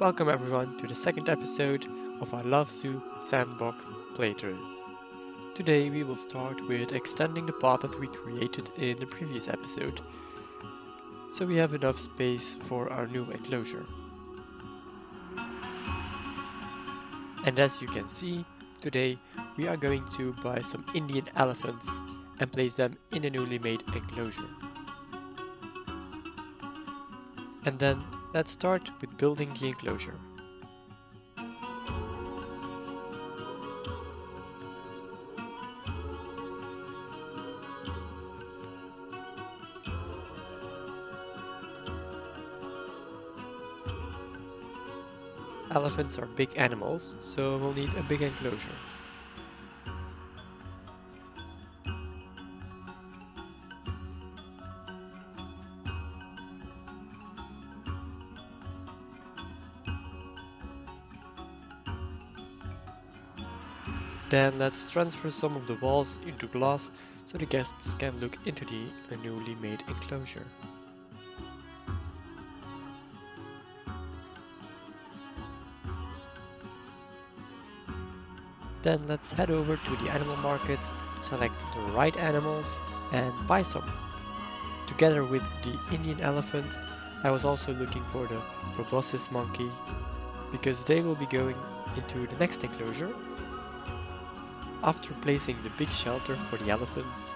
Welcome everyone to the second episode of our PlanetZoo sandbox playthrough. Today we will start with extending the path that we created in the previous episode, so we have enough space for our new enclosure. And as you can see, today we are going to buy some Indian elephants and place them in a newly made enclosure. And then let's start with building the enclosure. Elephants are big animals, so we'll need a big enclosure. Then let's transfer some of the walls into glass so the guests can look into the newly made enclosure. Then let's head over to the animal market, select the right animals and buy some. Together with the Indian elephant, I was also looking for the proboscis monkey because they will be going into the next enclosure. After placing the big shelter for the elephants,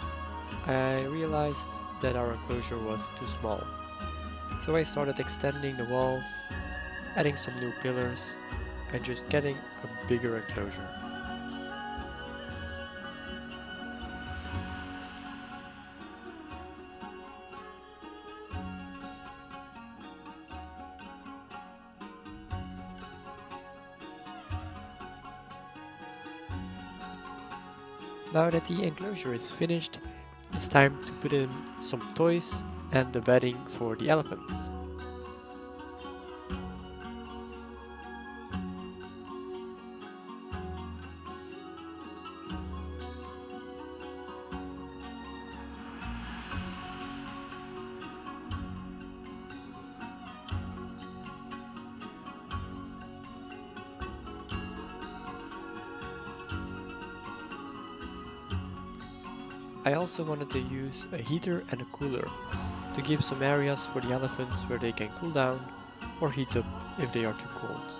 I realized that our enclosure was too small. So I started extending the walls, adding some new pillars, and just getting a bigger enclosure. Now that the enclosure is finished, it's time to put in some toys and the bedding for the elephants. I also wanted to use a heater and a cooler to give some areas for the elephants where they can cool down or heat up if they are too cold.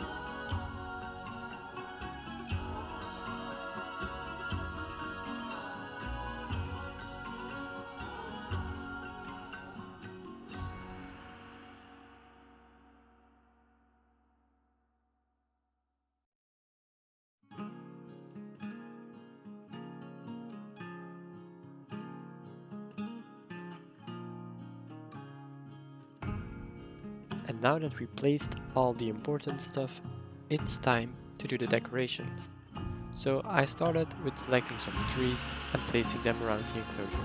And now that we placed all the important stuff, it's time to do the decorations. So I started with selecting some trees and placing them around the enclosure.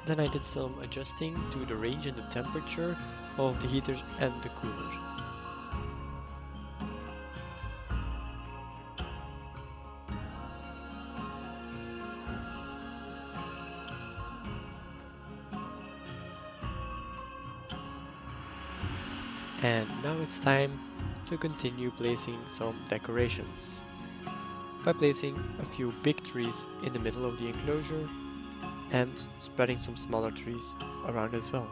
Then I did some adjusting to the range and the temperature of the heater and the cooler. And now it's time to continue placing some decorations by placing a few big trees in the middle of the enclosure and spreading some smaller trees around as well.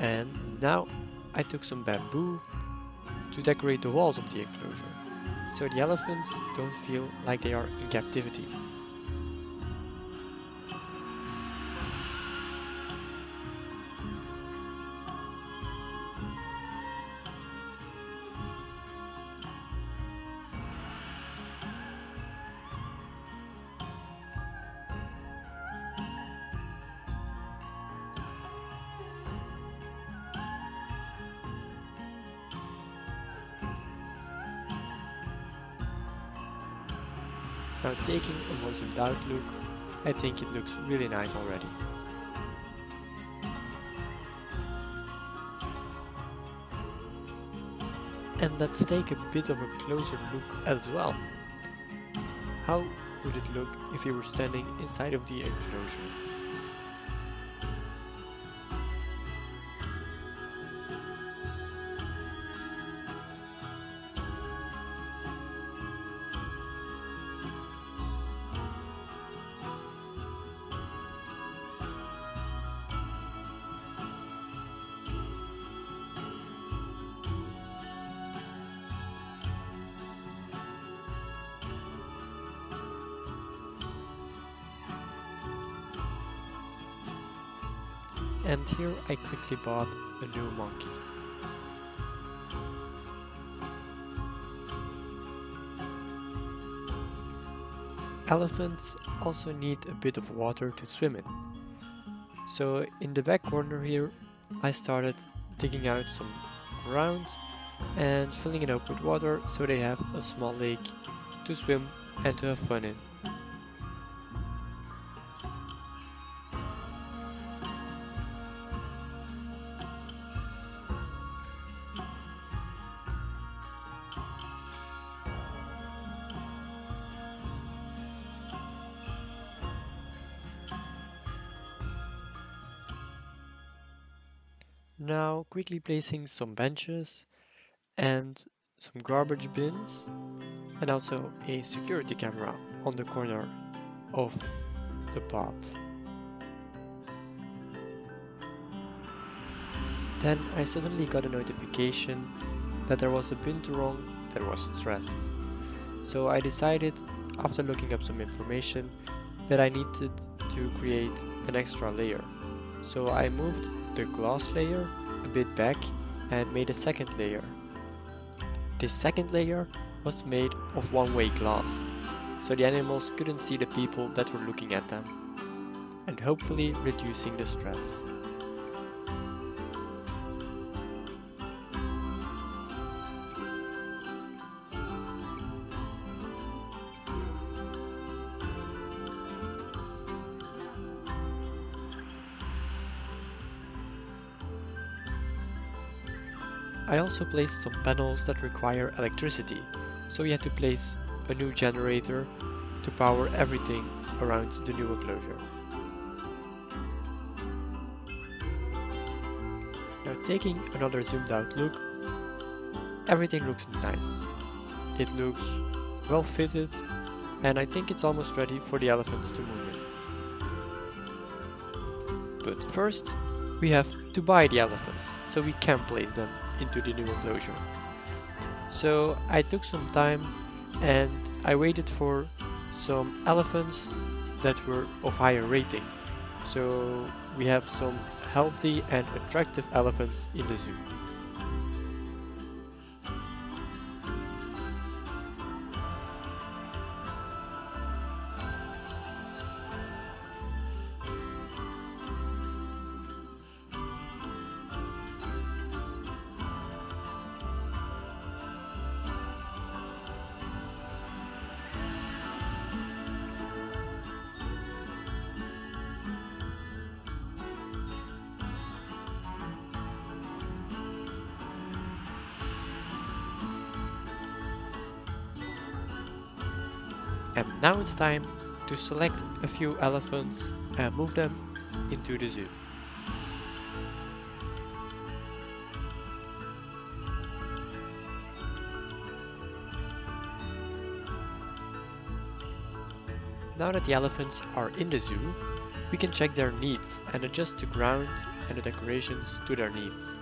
And now I took some bamboo to decorate the walls of the enclosure so the elephants don't feel like they are in captivity. Now taking a more zoomed out look, I think it looks really nice already. And let's take a bit of a closer look as well. How would it look if you were standing inside of the enclosure? And here I quickly bought a new monkey. Elephants also need a bit of water to swim in. So in the back corner here, I started digging out some ground and filling it up with water so they have a small lake to swim and to have fun in. Now quickly placing some benches and some garbage bins and also a security camera on the corner of the path. Then I suddenly got a notification that there was a bin wrong that was stressed. So I decided, after looking up some information, that I needed to create an extra layer. So I moved the glass layer a bit back and made a second layer. This second layer was made of one-way glass, so the animals couldn't see the people that were looking at them, and hopefully reducing the stress. I also placed some panels that require electricity, so we had to place a new generator to power everything around the new enclosure. Now taking another zoomed out look, everything looks nice. It looks well fitted and I think it's almost ready for the elephants to move in. But first, we have to buy the elephants so we can place them into the new enclosure. So I took some time and I waited for some elephants that were of higher rating. So we have some healthy and attractive elephants in the zoo. And now it's time to select a few elephants and move them into the zoo. Now that the elephants are in the zoo, we can check their needs and adjust the ground and the decorations to their needs.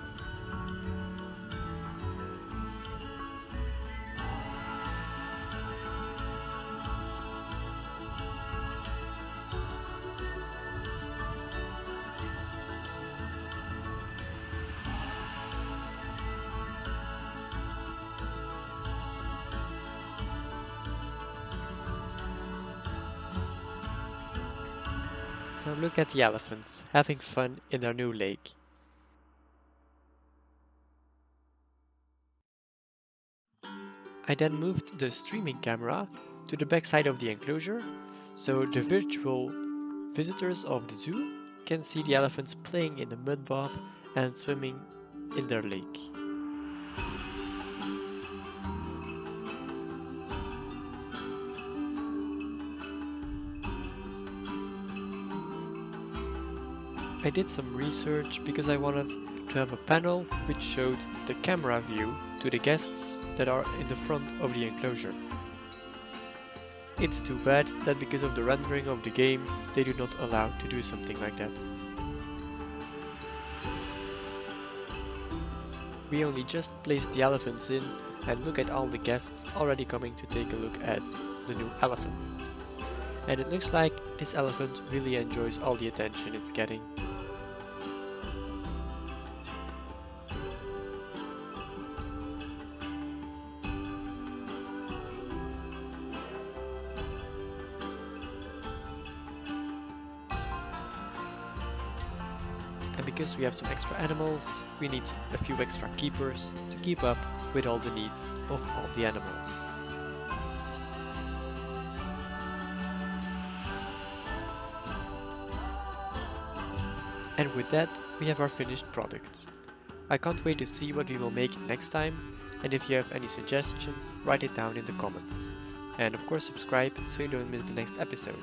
Now look at the elephants having fun in their new lake. I then moved the streaming camera to the back side of the enclosure, so the virtual visitors of the zoo can see the elephants playing in the mud bath and swimming in their lake. I did some research because I wanted to have a panel which showed the camera view to the guests that are in the front of the enclosure. It's too bad that because of the rendering of the game, they do not allow to do something like that. We only just placed the elephants in and look at all the guests already coming to take a look at the new elephants. And it looks like this elephant really enjoys all the attention it's getting. And because we have some extra animals, we need a few extra keepers to keep up with all the needs of all the animals. And with that, we have our finished product. I can't wait to see what we will make next time, and if you have any suggestions, write it down in the comments. And of course subscribe so you don't miss the next episode.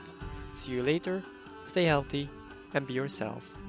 See you later, stay healthy, and be yourself.